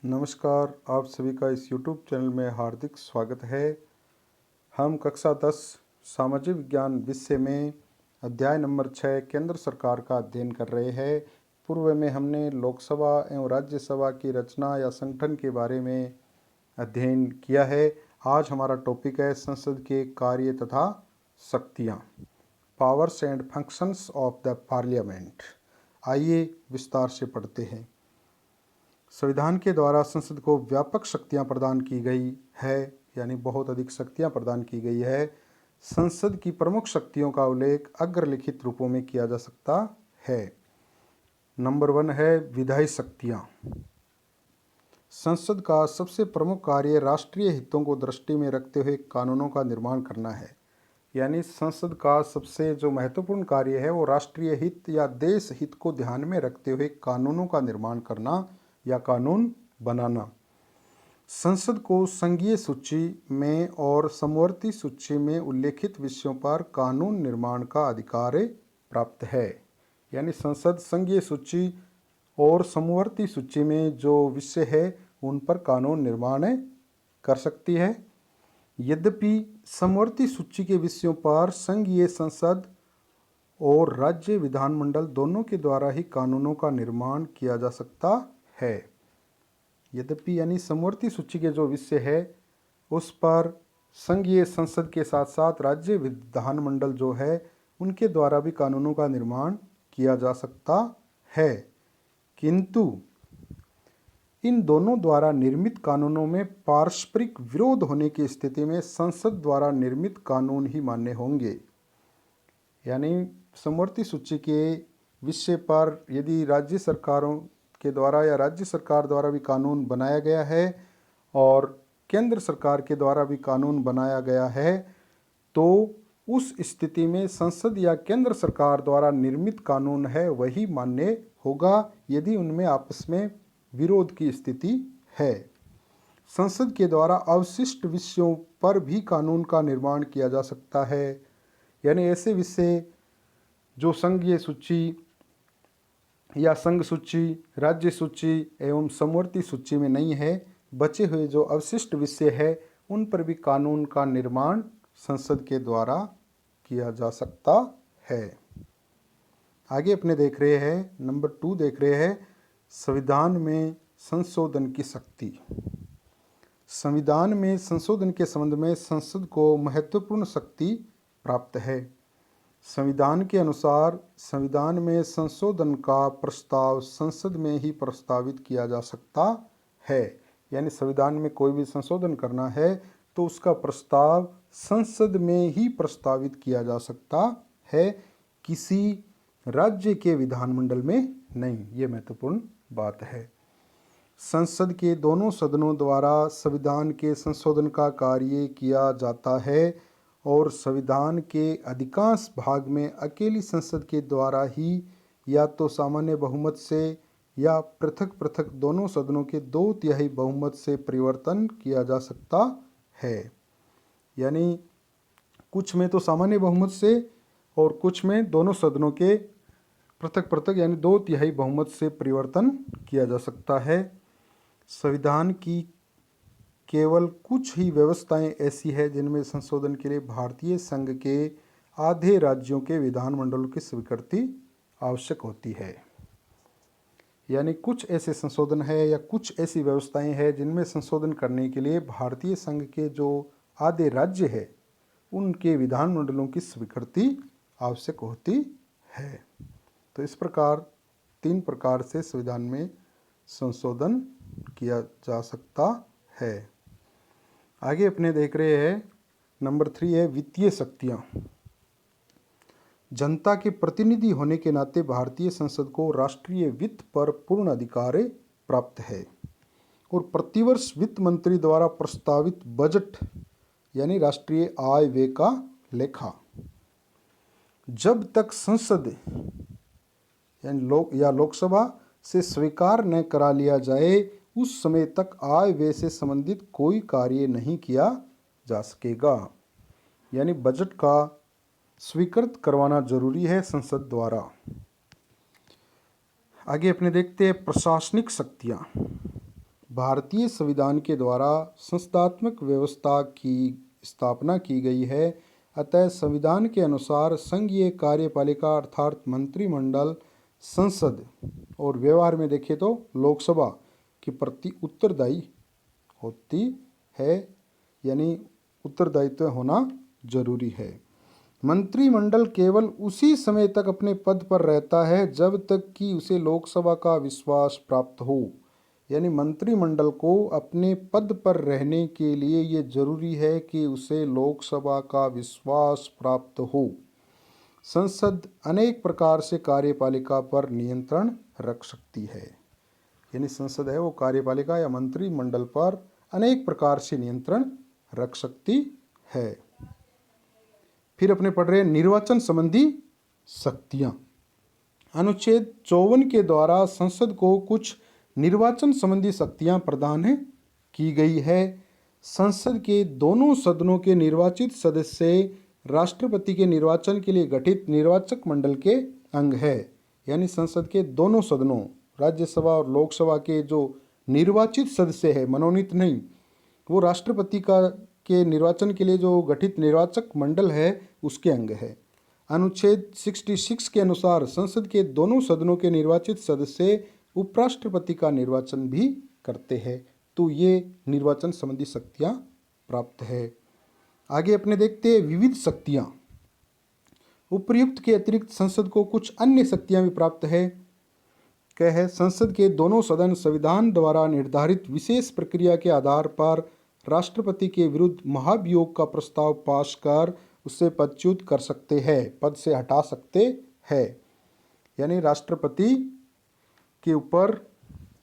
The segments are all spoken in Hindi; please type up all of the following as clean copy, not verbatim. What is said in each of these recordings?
नमस्कार, आप सभी का इस YouTube चैनल में हार्दिक स्वागत है। हम कक्षा 10 सामाजिक विज्ञान विषय में अध्याय नंबर 6 केंद्र सरकार का अध्ययन कर रहे हैं। पूर्व में हमने लोकसभा एवं राज्यसभा की रचना या संगठन के बारे में अध्ययन किया है। आज हमारा टॉपिक है संसद के कार्य तथा शक्तियाँ, powers and functions of the parliament. आइए विस्तार से पढ़ते हैं। संविधान के द्वारा संसद को व्यापक शक्तियां प्रदान की गई है, यानी बहुत अधिक शक्तियां प्रदान की गई है। संसद की प्रमुख शक्तियों का उल्लेख अग्रलिखित रूपों में किया जा सकता है। नंबर 1 है विधायी शक्तियां। संसद का सबसे प्रमुख कार्य राष्ट्रीय हितों को दृष्टि में रखते हुए कानूनों का निर्माण करना है। यानी संसद का सबसे जो महत्वपूर्ण कार्य है वो राष्ट्रीय हित या देश हित को ध्यान में रखते हुए कानूनों का निर्माण करना या कानून बनाना। संसद को संघीय सूची में और समवर्ती सूची में उल्लेखित विषयों पर कानून निर्माण का अधिकार प्राप्त है। यानी संसद संघीय सूची और समवर्ती सूची में जो विषय है उन पर कानून निर्माण कर सकती है। यद्यपि समवर्ती सूची के विषयों पर संघीय संसद और राज्य विधानमंडल दोनों के द्वारा ही कानूनों का निर्माण किया जा सकता है। यद्यपि यानी समवर्ती सूची के जो विषय है उस पर संघीय संसद के साथ साथ राज्य विधानमंडल जो है उनके द्वारा भी कानूनों का निर्माण किया जा सकता है, किंतु इन दोनों द्वारा निर्मित कानूनों में पारस्परिक विरोध होने की स्थिति में संसद द्वारा निर्मित कानून ही मान्य होंगे। यानी समवर्ती सूची के विषय पर यदि राज्य सरकारों के द्वारा या राज्य सरकार द्वारा भी कानून बनाया गया है और केंद्र सरकार के द्वारा भी कानून बनाया गया है, तो उस स्थिति में संसद या केंद्र सरकार द्वारा निर्मित कानून है वही मान्य होगा यदि उनमें आपस में विरोध की स्थिति है। संसद के द्वारा अवशिष्ट विषयों पर भी कानून का निर्माण किया जा सकता है। यानी ऐसे विषय जो संघीय सूची या संघ सूची, राज्य सूची एवं समवर्ती सूची में नहीं है, बचे हुए जो अवशिष्ट विषय है उन पर भी कानून का निर्माण संसद के द्वारा किया जा सकता है। आगे अपने देख रहे हैं नंबर 2 देख रहे हैं संविधान में संशोधन की शक्ति। संविधान में संशोधन के संबंध में संसद को महत्वपूर्ण शक्ति प्राप्त है। संविधान के अनुसार संविधान में संशोधन का प्रस्ताव संसद में ही प्रस्तावित किया जा सकता है। यानी संविधान में कोई भी संशोधन करना है तो उसका प्रस्ताव संसद में ही प्रस्तावित किया जा सकता है, किसी राज्य के विधानमंडल में नहीं। ये महत्वपूर्ण बात है। संसद के दोनों सदनों द्वारा संविधान के संशोधन का कार्य किया जाता है और संविधान के अधिकांश भाग में अकेली संसद के द्वारा ही या तो सामान्य बहुमत से या पृथक पृथक दोनों सदनों के 2/3 बहुमत से परिवर्तन किया जा सकता है। यानी कुछ में तो सामान्य बहुमत से और कुछ में दोनों सदनों के पृथक पृथक यानी 2/3 बहुमत से परिवर्तन किया जा सकता है। संविधान की केवल कुछ ही व्यवस्थाएं ऐसी है जिनमें संशोधन के लिए भारतीय संघ के आधे राज्यों के विधानमंडलों की स्वीकृति आवश्यक होती है। यानी कुछ ऐसे संशोधन है या कुछ ऐसी व्यवस्थाएं हैं जिनमें संशोधन करने के लिए भारतीय संघ के जो आधे राज्य है उनके विधानमंडलों की स्वीकृति आवश्यक होती है। तो इस प्रकार 3 प्रकार से संविधान में संशोधन किया जा सकता है। आगे अपने देख रहे हैं नंबर 3 है वित्तीय शक्तियाँ। जनता के प्रतिनिधि होने के नाते भारतीय संसद को राष्ट्रीय वित्त पर पूर्ण अधिकार प्राप्त है और प्रतिवर्ष वित्त मंत्री द्वारा प्रस्तावित बजट यानी राष्ट्रीय आय व्यय का लेखा जब तक संसद यानी लोकसभा से स्वीकार न करा लिया जाए उस समय तक आय व्यय से संबंधित कोई कार्य नहीं किया जा सकेगा। यानी बजट का स्वीकृत करवाना जरूरी है संसद द्वारा। आगे अपने देखते हैं प्रशासनिक शक्तियाँ। भारतीय संविधान के द्वारा संस्थात्मक व्यवस्था की स्थापना की गई है, अतः संविधान के अनुसार संघीय कार्यपालिका अर्थात मंत्रिमंडल, संसद और व्यवहार में देखें तो लोकसभा के प्रति उत्तरदायी होती है, यानी उत्तरदायित्व होना जरूरी है। मंत्रिमंडल केवल उसी समय तक अपने पद पर रहता है जब तक कि उसे लोकसभा का विश्वास प्राप्त हो, यानी मंत्रिमंडल को अपने पद पर रहने के लिए ये जरूरी है कि उसे लोकसभा का विश्वास प्राप्त हो। संसद अनेक प्रकार से कार्यपालिका पर नियंत्रण रख सकती है, यानी संसद है वो कार्यपालिका या मंत्रिमंडल पर अनेक प्रकार से नियंत्रण रख सकती है। फिर अपने पढ़ रहे निर्वाचन संबंधी शक्तियां। अनुच्छेद 54 के द्वारा संसद को कुछ निर्वाचन संबंधी शक्तियां प्रदान की गई है। संसद के दोनों सदनों के निर्वाचित सदस्य राष्ट्रपति के निर्वाचन के लिए गठित निर्वाचक मंडल के अंग है, यानी संसद के दोनों सदनों राज्यसभा और लोकसभा के जो निर्वाचित सदस्य है, मनोनीत नहीं, वो राष्ट्रपति के निर्वाचन के लिए जो गठित निर्वाचक मंडल है उसके अंग है। अनुच्छेद 66 के अनुसार संसद के दोनों सदनों के निर्वाचित सदस्य उपराष्ट्रपति का निर्वाचन भी करते हैं, तो ये निर्वाचन संबंधी शक्तियाँ प्राप्त है। आगे अपने देखते हैं विविध शक्तियाँ। उपर्युक्त के अतिरिक्त संसद को कुछ अन्य शक्तियाँ भी प्राप्त है। क्या है? संसद के दोनों सदन संविधान द्वारा निर्धारित विशेष प्रक्रिया के आधार पर राष्ट्रपति के विरुद्ध महाभियोग का प्रस्ताव पास कर उससे पदच्युत कर सकते हैं, पद से हटा सकते हैं, यानी राष्ट्रपति के ऊपर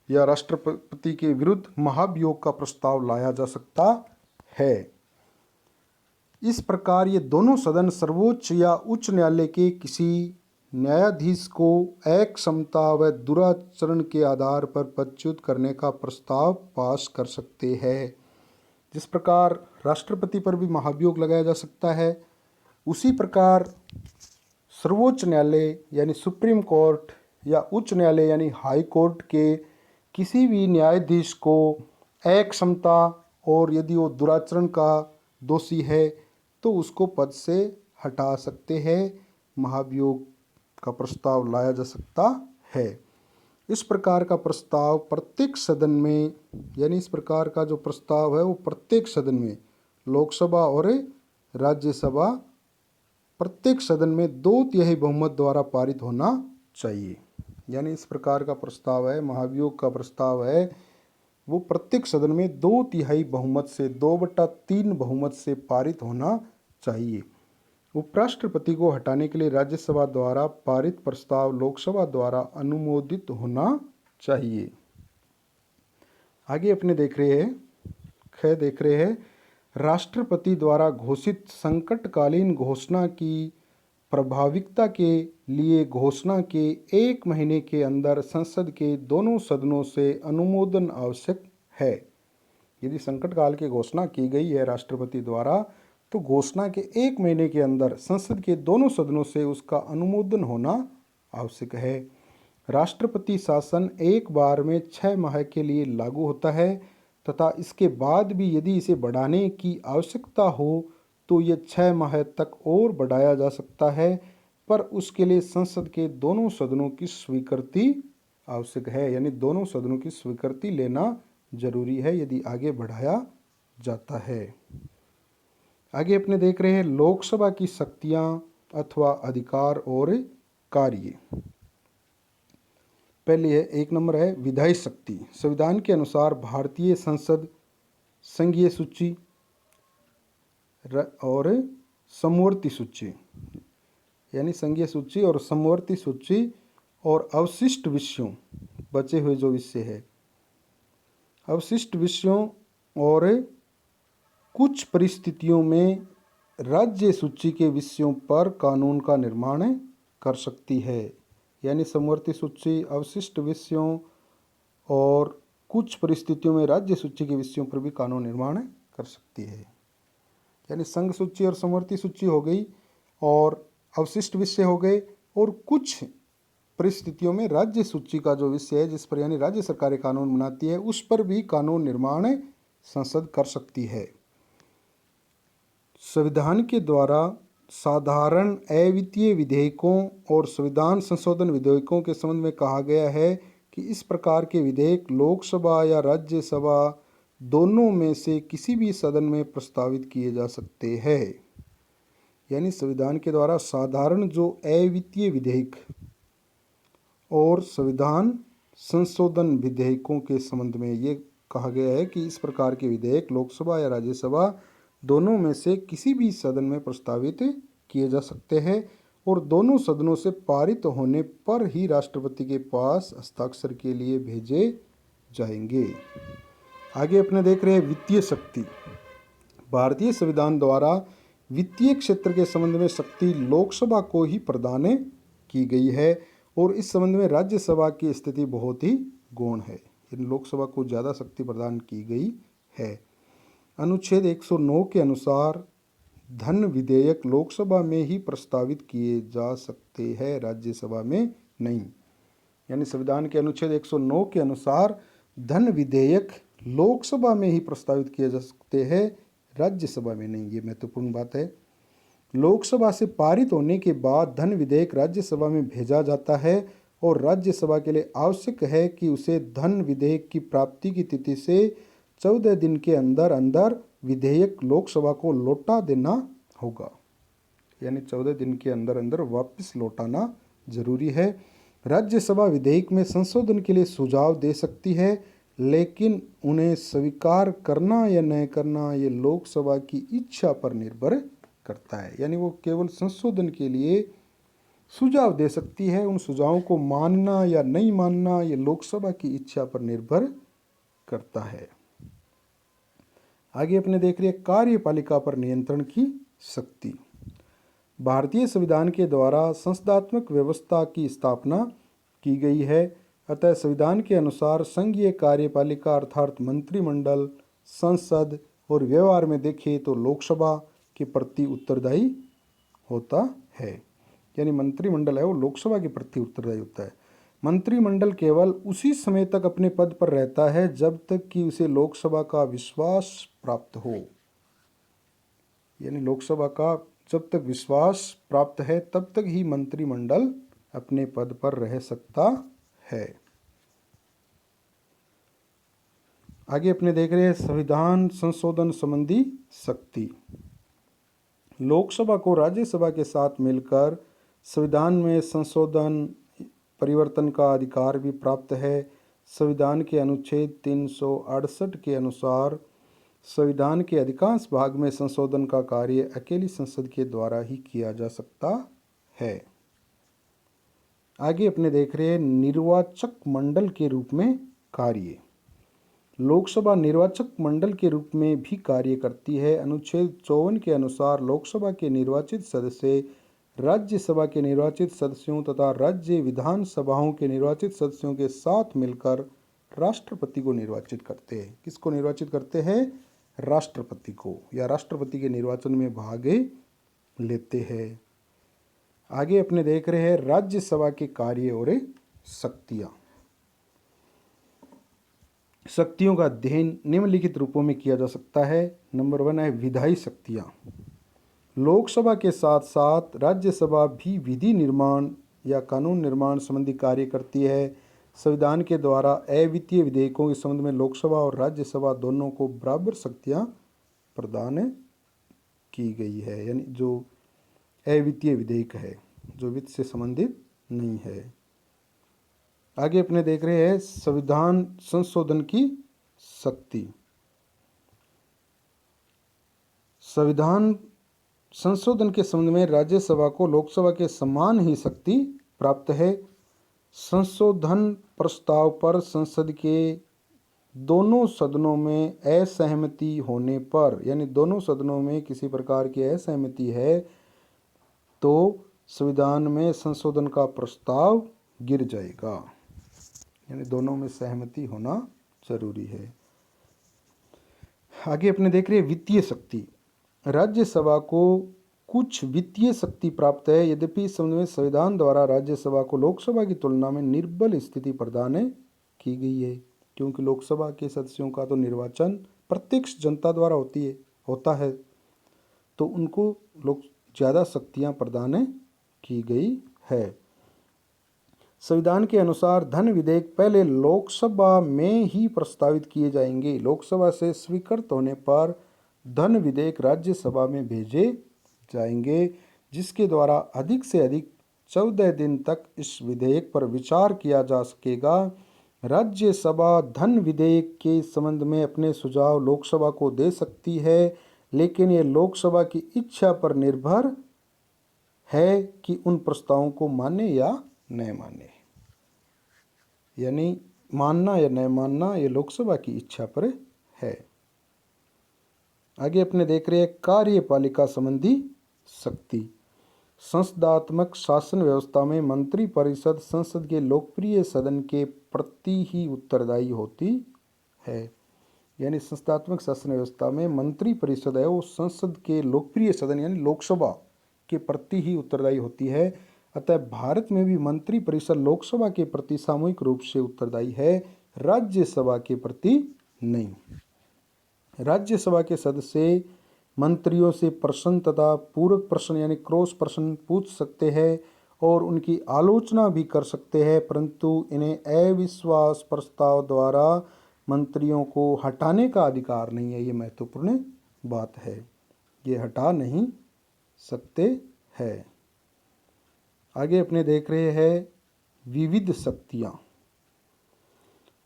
या राष्ट्रपति के विरुद्ध महाभियोग का प्रस्ताव लाया जा सकता है। इस प्रकार ये दोनों सदन सर्वोच्च या उच्च न्यायालय के किसी न्यायाधीश को अक्षमता व दुराचरण के आधार पर पदच्युत करने का प्रस्ताव पास कर सकते हैं। जिस प्रकार राष्ट्रपति पर भी महाभियोग लगाया जा सकता है, उसी प्रकार सर्वोच्च न्यायालय यानी सुप्रीम कोर्ट या उच्च न्यायालय यानी हाई कोर्ट के किसी भी न्यायाधीश को अक्षमता और यदि वो दुराचरण का दोषी है तो उसको पद से हटा सकते हैं, महाभियोग का प्रस्ताव लाया जा सकता है। इस प्रकार का प्रस्ताव प्रत्येक सदन में, यानी इस प्रकार का जो प्रस्ताव है वो प्रत्येक सदन में, लोकसभा और राज्यसभा प्रत्येक सदन में 2/3 बहुमत द्वारा पारित होना चाहिए। यानी इस प्रकार का प्रस्ताव है, महाभियोग का प्रस्ताव है, वो प्रत्येक सदन में 2/3 बहुमत से 2/3 बहुमत से पारित होना चाहिए। उपराष्ट्रपति को हटाने के लिए राज्यसभा द्वारा पारित प्रस्ताव लोकसभा द्वारा अनुमोदित होना चाहिए। आगे अपने देख रहे हैं राष्ट्रपति द्वारा घोषित संकटकालीन घोषणा की प्रभाविकता के लिए घोषणा के 1 महीने के अंदर संसद के दोनों सदनों से अनुमोदन आवश्यक है। यदि संकट काल की घोषणा की गई है राष्ट्रपति द्वारा, तो घोषणा के 1 महीने के अंदर संसद के दोनों सदनों से उसका अनुमोदन होना आवश्यक है। राष्ट्रपति शासन एक बार में 6 माह के लिए लागू होता है तथा इसके बाद भी यदि इसे बढ़ाने की आवश्यकता हो तो ये 6 माह तक और बढ़ाया जा सकता है, पर उसके लिए संसद के दोनों सदनों की स्वीकृति आवश्यक है, यानी दोनों सदनों की स्वीकृति लेना जरूरी है यदि आगे बढ़ाया जाता है। आगे अपने देख रहे हैं लोकसभा की शक्तियां अथवा अधिकार और कार्य। पहले है 1 नंबर है विधायी शक्ति। संविधान के अनुसार भारतीय संसद संघीय सूची और समवर्ती सूची, यानी संघीय सूची और समवर्ती सूची और अवशिष्ट विषयों, बचे हुए जो विषय है, अवशिष्ट विषयों और कुछ परिस्थितियों में राज्य सूची के विषयों पर कानून का निर्माण कर सकती है। यानी समवर्ती सूची, अवशिष्ट विषयों और कुछ परिस्थितियों में राज्य सूची के विषयों पर भी कानून निर्माण कर सकती है। यानी संघ सूची और समवर्ती सूची हो गई और अवशिष्ट विषय हो गए और कुछ परिस्थितियों में राज्य सूची का जो विषय है, जिस पर यानी राज्य सरकारें कानून बनाती है, उस पर भी कानून निर्माण संसद कर सकती है। संविधान के द्वारा साधारण अवित्तीय विधेयकों और संविधान संशोधन विधेयकों के संबंध में कहा गया है कि इस प्रकार के विधेयक लोकसभा या राज्यसभा दोनों में से किसी भी सदन में प्रस्तावित किए जा सकते हैं। यानी संविधान के द्वारा साधारण जो अवित्तीय विधेयक और संविधान संशोधन विधेयकों के संबंध में ये कहा गया है कि इस प्रकार के विधेयक लोकसभा या राज्यसभा दोनों में से किसी भी सदन में प्रस्तावित किए जा सकते हैं और दोनों सदनों से पारित होने पर ही राष्ट्रपति के पास हस्ताक्षर के लिए भेजे जाएंगे। आगे अपने देख रहे हैं वित्तीय शक्ति। भारतीय संविधान द्वारा वित्तीय क्षेत्र के संबंध में शक्ति लोकसभा को ही प्रदान की गई है और इस संबंध में राज्यसभा की स्थिति बहुत ही गौण है। इन लोकसभा को ज़्यादा शक्ति प्रदान की गई है। अनुच्छेद 109 के अनुसार धन विधेयक लोकसभा में ही प्रस्तावित किए जा सकते हैं, राज्यसभा में नहीं। यानी संविधान के अनुच्छेद 109 के अनुसार धन विधेयक लोकसभा में ही प्रस्तावित किए जा सकते हैं, राज्यसभा में नहीं। ये महत्वपूर्ण बात है। लोकसभा से पारित होने के बाद धन विधेयक राज्यसभा में भेजा जाता है और राज्यसभा के लिए आवश्यक है कि उसे धन विधेयक की प्राप्ति की तिथि से 14 दिन के अंदर अंदर विधेयक लोकसभा को लौटा देना होगा। यानी 14 दिन के अंदर अंदर वापस लौटाना जरूरी है। राज्यसभा विधेयक में संशोधन के लिए सुझाव दे सकती है, लेकिन उन्हें स्वीकार करना या न करना ये लोकसभा की इच्छा पर निर्भर करता है। यानी वो केवल संशोधन के लिए सुझाव दे सकती है, उन सुझावों को मानना या नहीं मानना ये लोकसभा की इच्छा पर निर्भर करता है। आगे अपने देख रहे हैं कार्यपालिका पर नियंत्रण की शक्ति। भारतीय संविधान के द्वारा संसदात्मक व्यवस्था की स्थापना की गई है, अतः संविधान के अनुसार संघीय कार्यपालिका अर्थात मंत्रिमंडल, संसद और व्यवहार में देखें तो लोकसभा के प्रति उत्तरदायी होता है। यानी मंत्रिमंडल है वो लोकसभा के प्रति उत्तरदायी होता है। मंत्रिमंडल केवल उसी समय तक अपने पद पर रहता है जब तक कि उसे लोकसभा का विश्वास प्राप्त हो। यानी लोकसभा का जब तक विश्वास प्राप्त है तब तक ही मंत्रिमंडल अपने पद पर रह सकता है। आगे अपने देख रहे हैं संविधान संशोधन संबंधी शक्ति। लोकसभा को राज्यसभा के साथ मिलकर संविधान में संशोधन परिवर्तन का अधिकार भी प्राप्त है। संविधान के अनुच्छेद 368 के अनुसार संविधान के अधिकांश भाग में संशोधन का कार्य अकेली संसद के द्वारा ही किया जा सकता है। आगे अपने देख रहे हैं निर्वाचक मंडल के रूप में कार्य। लोकसभा निर्वाचक मंडल के रूप में भी कार्य करती है। अनुच्छेद 54 के अनुसार लोकसभा के निर्वाचित सदस्य राज्यसभा के निर्वाचित सदस्यों तथा राज्य विधानसभाओं के निर्वाचित सदस्यों के साथ मिलकर राष्ट्रपति को निर्वाचित करते हैं। किसको निर्वाचित करते हैं? राष्ट्रपति को, या राष्ट्रपति के निर्वाचन में भाग लेते हैं। आगे अपने देख रहे हैं राज्यसभा के कार्य और शक्तियाँ। शक्तियों का अध्ययन निम्नलिखित रूपों में किया जा सकता है। नंबर 1 है विधायी शक्तियाँ। लोकसभा के साथ साथ राज्यसभा भी विधि निर्माण या कानून निर्माण संबंधी कार्य करती है। संविधान के द्वारा अवित्तीय विधेयकों के संबंध में लोकसभा और राज्यसभा दोनों को बराबर शक्तियाँ प्रदान की गई है। यानी जो अवित्तीय विधेयक है, जो वित्त से संबंधित नहीं है। आगे अपने देख रहे हैं संविधान संशोधन की शक्ति। संविधान संशोधन के संबंध में राज्यसभा को लोकसभा के समान ही शक्ति प्राप्त है। संशोधन प्रस्ताव पर संसद के दोनों सदनों में असहमति होने पर, यानी दोनों सदनों में किसी प्रकार की असहमति है तो संविधान में संशोधन का प्रस्ताव गिर जाएगा। यानी दोनों में सहमति होना जरूरी है। आगे अपने देख रहे हैं वित्तीय शक्ति। राज्यसभा को कुछ वित्तीय शक्ति प्राप्त है। यद्यपि इस संबंध में संविधान द्वारा राज्यसभा को लोकसभा की तुलना में निर्बल स्थिति प्रदान की गई है, क्योंकि लोकसभा के सदस्यों का तो निर्वाचन प्रत्यक्ष जनता द्वारा होता है, तो उनको लोग ज़्यादा शक्तियाँ प्रदान की गई है। संविधान के अनुसार धन विधेयक पहले लोकसभा में ही प्रस्तावित किए जाएंगे। लोकसभा से स्वीकृत होने पर धन विधेयक राज्यसभा में भेजे जाएंगे, जिसके द्वारा अधिक से अधिक 14 दिन तक इस विधेयक पर विचार किया जा सकेगा। राज्यसभा धन विधेयक के संबंध में अपने सुझाव लोकसभा को दे सकती है, लेकिन यह लोकसभा की इच्छा पर निर्भर है कि उन प्रस्तावों को माने या न माने। यानी मानना या न मानना ये लोकसभा की इच्छा पर है। आगे अपने देख रहे हैं कार्यपालिका संबंधी शक्ति। संसदात्मक शासन व्यवस्था में मंत्री परिषद संसद के लोकप्रिय सदन के प्रति ही उत्तरदायी होती है। यानी संसदात्मक शासन व्यवस्था में मंत्री परिषद है वो संसद के लोकप्रिय सदन यानी लोकसभा के प्रति ही उत्तरदायी होती है। अतः भारत में भी मंत्री परिषद लोकसभा के प्रति सामूहिक रूप से उत्तरदायी है, राज्यसभा के प्रति नहीं। राज्यसभा के सदस्य मंत्रियों से प्रश्न तथा पूरक प्रश्न यानी क्रॉस प्रश्न पूछ सकते हैं और उनकी आलोचना भी कर सकते हैं, परंतु इन्हें अविश्वास प्रस्ताव द्वारा मंत्रियों को हटाने का अधिकार नहीं है। ये महत्वपूर्ण बात है, ये हटा नहीं सकते हैं। आगे अपने देख रहे हैं विविध शक्तियाँ।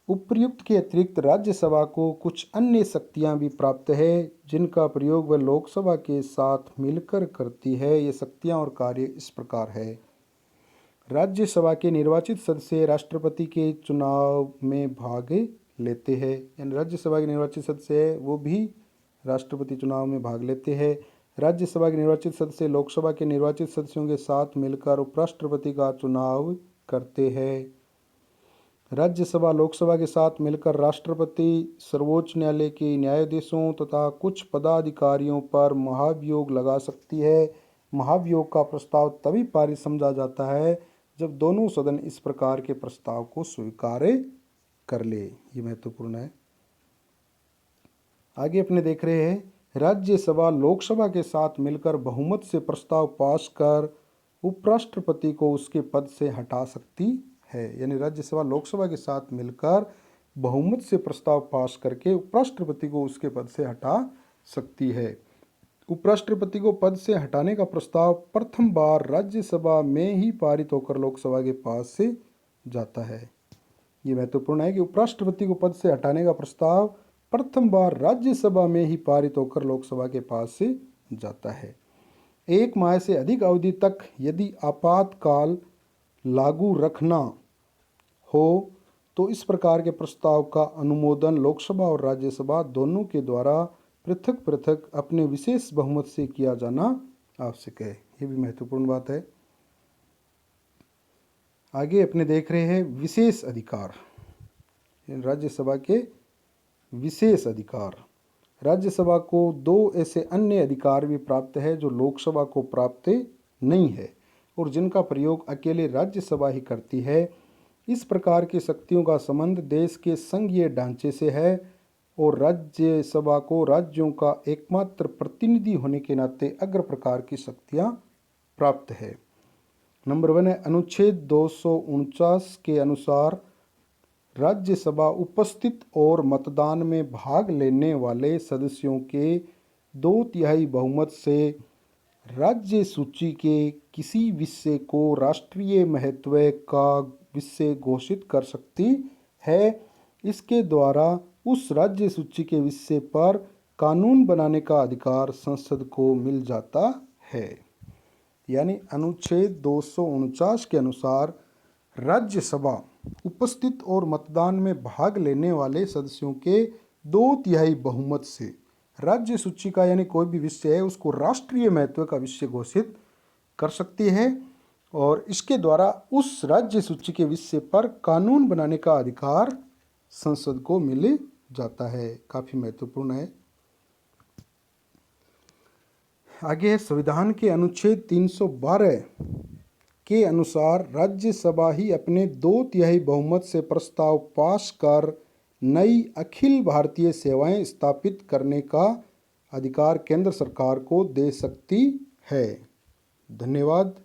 उपर्युक्त के अतिरिक्त राज्यसभा को कुछ अन्य शक्तियाँ भी प्राप्त है, जिनका प्रयोग वह लोकसभा के साथ मिलकर करती है। ये शक्तियाँ और कार्य इस प्रकार है। राज्यसभा के निर्वाचित सदस्य राष्ट्रपति के चुनाव में भाग लेते हैं। यानी राज्यसभा के निर्वाचित सदस्य है वो भी राष्ट्रपति चुनाव में भाग लेते हैं। राज्यसभा के निर्वाचित सदस्य लोकसभा के निर्वाचित सदस्यों के साथ मिलकर उपराष्ट्रपति का चुनाव करते हैं। राज्यसभा लोकसभा के साथ मिलकर राष्ट्रपति, सर्वोच्च न्यायालय के न्यायाधीशों तथा कुछ पदाधिकारियों पर महाभियोग लगा सकती है। महाभियोग का प्रस्ताव तभी पारित समझा जाता है जब दोनों सदन इस प्रकार के प्रस्ताव को स्वीकार कर ले। ये महत्वपूर्ण है। आगे अपने देख रहे हैं राज्यसभा लोकसभा के साथ मिलकर बहुमत से प्रस्ताव पास कर उपराष्ट्रपति को उसके पद से हटा सकती है। यानी राज्यसभा लोकसभा के साथ मिलकर बहुमत से प्रस्ताव पास करके उपराष्ट्रपति को उसके पद से हटा सकती है। उपराष्ट्रपति को पद से हटाने का प्रस्ताव प्रथम बार राज्यसभा में ही पारित होकर लोकसभा के पास से जाता है। ये महत्वपूर्ण है कि उपराष्ट्रपति को पद से हटाने का प्रस्ताव प्रथम बार राज्यसभा में ही पारित होकर लोकसभा के पास से जाता है। 1 माह से अधिक अवधि तक यदि आपातकाल लागू रखना हो तो इस प्रकार के प्रस्ताव का अनुमोदन लोकसभा और राज्यसभा दोनों के द्वारा पृथक पृथक अपने विशेष बहुमत से किया जाना आवश्यक है। ये भी महत्वपूर्ण बात है। आगे अपने देख रहे हैं विशेष अधिकार। राज्यसभा के विशेष अधिकार। राज्यसभा को 2 ऐसे अन्य अधिकार भी प्राप्त है जो लोकसभा को प्राप्त नहीं है और जिनका प्रयोग अकेले राज्यसभा ही करती है। इस प्रकार की शक्तियों का संबंध देश के संघीय ढांचे से है और राज्यसभा को राज्यों का एकमात्र प्रतिनिधि होने के नाते अग्र प्रकार की शक्तियां प्राप्त है। नंबर 1 है अनुच्छेद 249 के अनुसार राज्यसभा उपस्थित और मतदान में भाग लेने वाले सदस्यों के 2/3 बहुमत से राज्य सूची के किसी विषय को राष्ट्रीय महत्व का विषय घोषित कर सकती है। इसके द्वारा उस राज्य सूची के विषय पर कानून बनाने का अधिकार संसद को मिल जाता है। यानी अनुच्छेद 249 के अनुसार राज्यसभा उपस्थित और मतदान में भाग लेने वाले सदस्यों के 2/3 बहुमत से राज्य सूची का यानी कोई भी विषय है उसको राष्ट्रीय महत्व का विषय घोषित कर सकती है और इसके द्वारा उस राज्य सूची के विषय पर कानून बनाने का अधिकार संसद को मिल जाता है। काफ़ी महत्वपूर्ण है। आगे है, संविधान के अनुच्छेद 312 के अनुसार राज्यसभा ही अपने 2/3 बहुमत से प्रस्ताव पास कर नई अखिल भारतीय सेवाएं स्थापित करने का अधिकार केंद्र सरकार को दे सकती है। धन्यवाद।